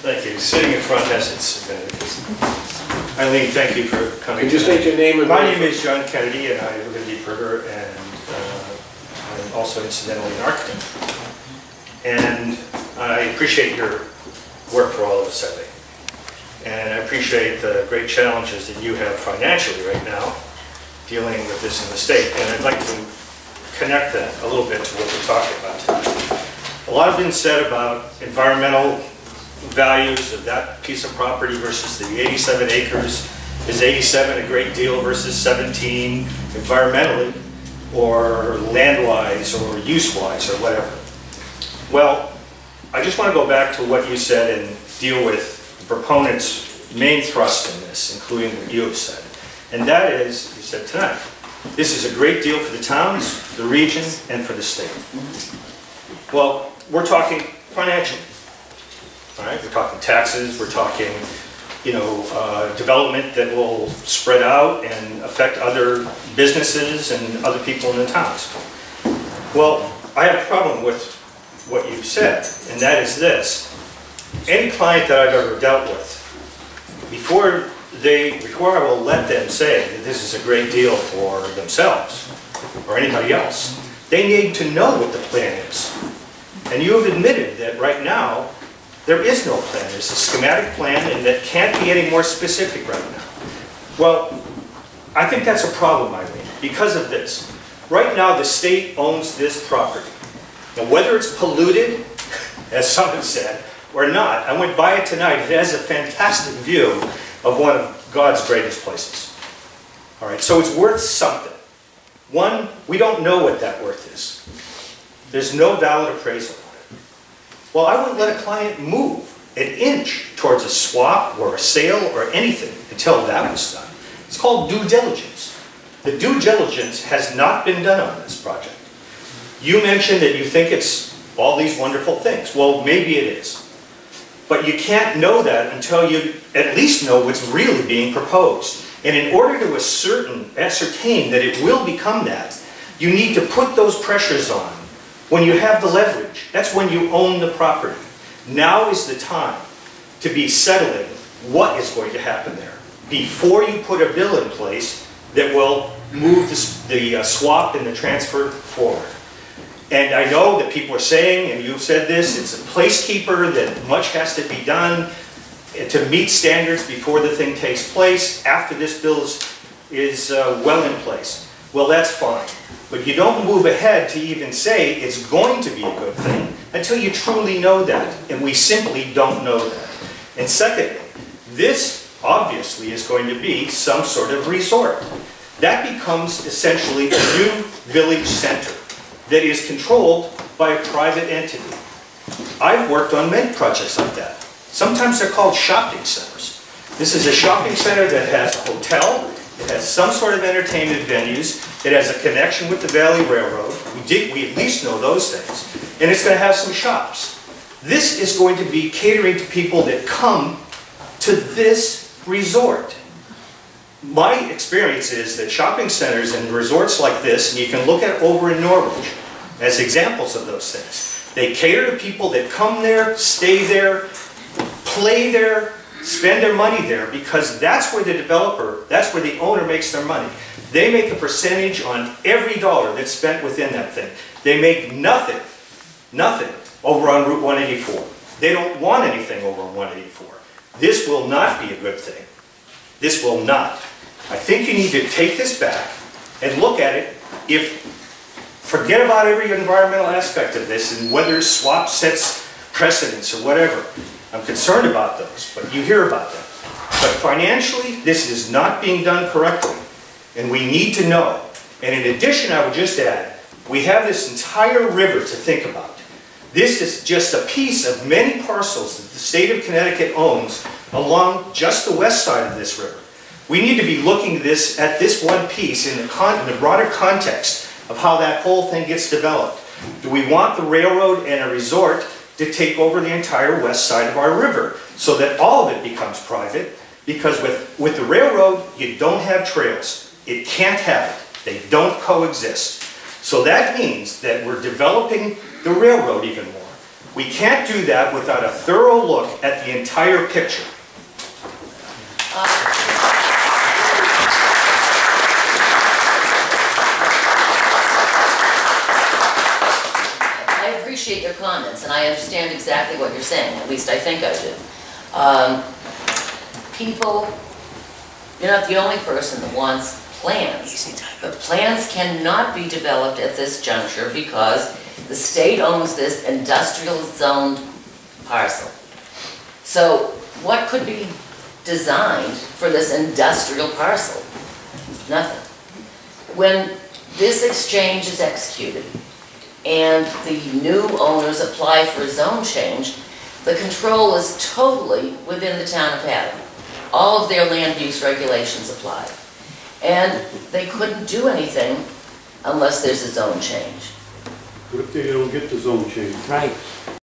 Thank you. Sitting in front has its advantages. Eileen, thank you for coming. Could you state your name? My name is John Kennedy, and I live in Deep River, and I'm also incidentally an architect. And I appreciate your work for all of us, I think. And I appreciate the great challenges that you have financially right now, dealing with this in the state. And I'd like to connect that a little bit to what we're talking about tonight. A lot has been said about environmental values of that piece of property versus the 87 acres. Is 87 a great deal versus 17 environmentally, or land-wise, or use-wise, or whatever? Well, I just want to go back to what you said and deal with the proponent's main thrust in this, including what you have said. And that is, you said tonight, this is a great deal for the towns, the region, and for the state. Well, we're talking financially. All right, we're talking taxes, we're talking, development that will spread out and affect other businesses and other people in the towns. Well, I have a problem with what you've said, and that is this. Any client that I've ever dealt with, before I will let them say that this is a great deal for themselves or anybody else, they need to know what the plan is. And you have admitted that right now, there is no plan. There's a schematic plan, and that can't be any more specific right now. Well, I think that's a problem, Eileen, because of this. Right now, the state owns this property. Now, whether it's polluted, as some have said, or not, I went by it tonight. It has a fantastic view of one of God's greatest places. All right, so it's worth something. One, we don't know what that worth is. There's no valid appraisal on it. Well, I wouldn't let a client move an inch towards a swap or a sale or anything until that was done. It's called due diligence. The due diligence has not been done on this project. You mentioned that you think it's all these wonderful things. Well, maybe it is. But you can't know that until you at least know what's really being proposed. And in order to ascertain that it will become that, you need to put those pressures on when you have the leverage. That's when you own the property. Now is the time to be settling what is going to happen there before you put a bill in place that will move the swap and the transfer forward. And I know that people are saying, and you've said this, it's a placekeeper, that much has to be done to meet standards before the thing takes place, after this bill is well in place. Well, that's fine. But you don't move ahead to even say it's going to be a good thing until you truly know that. And we simply don't know that. And secondly, this obviously is going to be some sort of resort. That becomes essentially a new village center that is controlled by a private entity. I've worked on many projects like that. Sometimes they're called shopping centers. This is a shopping center that has a hotel, it has some sort of entertainment venues, it has a connection with the Valley Railroad, we at least know those things, and it's going to have some shops. This is going to be catering to people that come to this resort. My experience is that shopping centers and resorts like this, and you can look at over in Norwich as examples of those things. They cater to people that come there, stay there, play there, spend their money there, because that's where the developer, that's where the owner makes their money. They make a percentage on every dollar that's spent within that thing. They make nothing over on Route 184. They don't want anything over on 184. This will not be a good thing. This will not. I think you need to take this back and look at it. Forget about every environmental aspect of this and whether swap sets precedents or whatever. I'm concerned about those, but you hear about them. But financially, this is not being done correctly, and we need to know. And in addition, I would just add, we have this entire river to think about. This is just a piece of many parcels that the state of Connecticut owns along just the west side of this river. We need to be looking at this one piece in the broader context of how that whole thing gets developed. Do we want the railroad and a resort to take over the entire west side of our river so that all of it becomes private? Because with the railroad, you don't have trails. It can't have it. They don't coexist. So that means that we're developing the railroad even more. We can't do that without a thorough look at the entire picture. I appreciate your comments, and I understand exactly what you're saying. At least I think I do. People, you're not the only person that wants plans. But plans cannot be developed at this juncture because the state owns this industrial zoned parcel. So what could be designed for this industrial parcel? Nothing. When this exchange is executed and the new owners apply for a zone change, the control is totally within the town of Haddam. All of their land use regulations apply. And they couldn't do anything unless there's a zone change. What if they don't get the zone change? Right.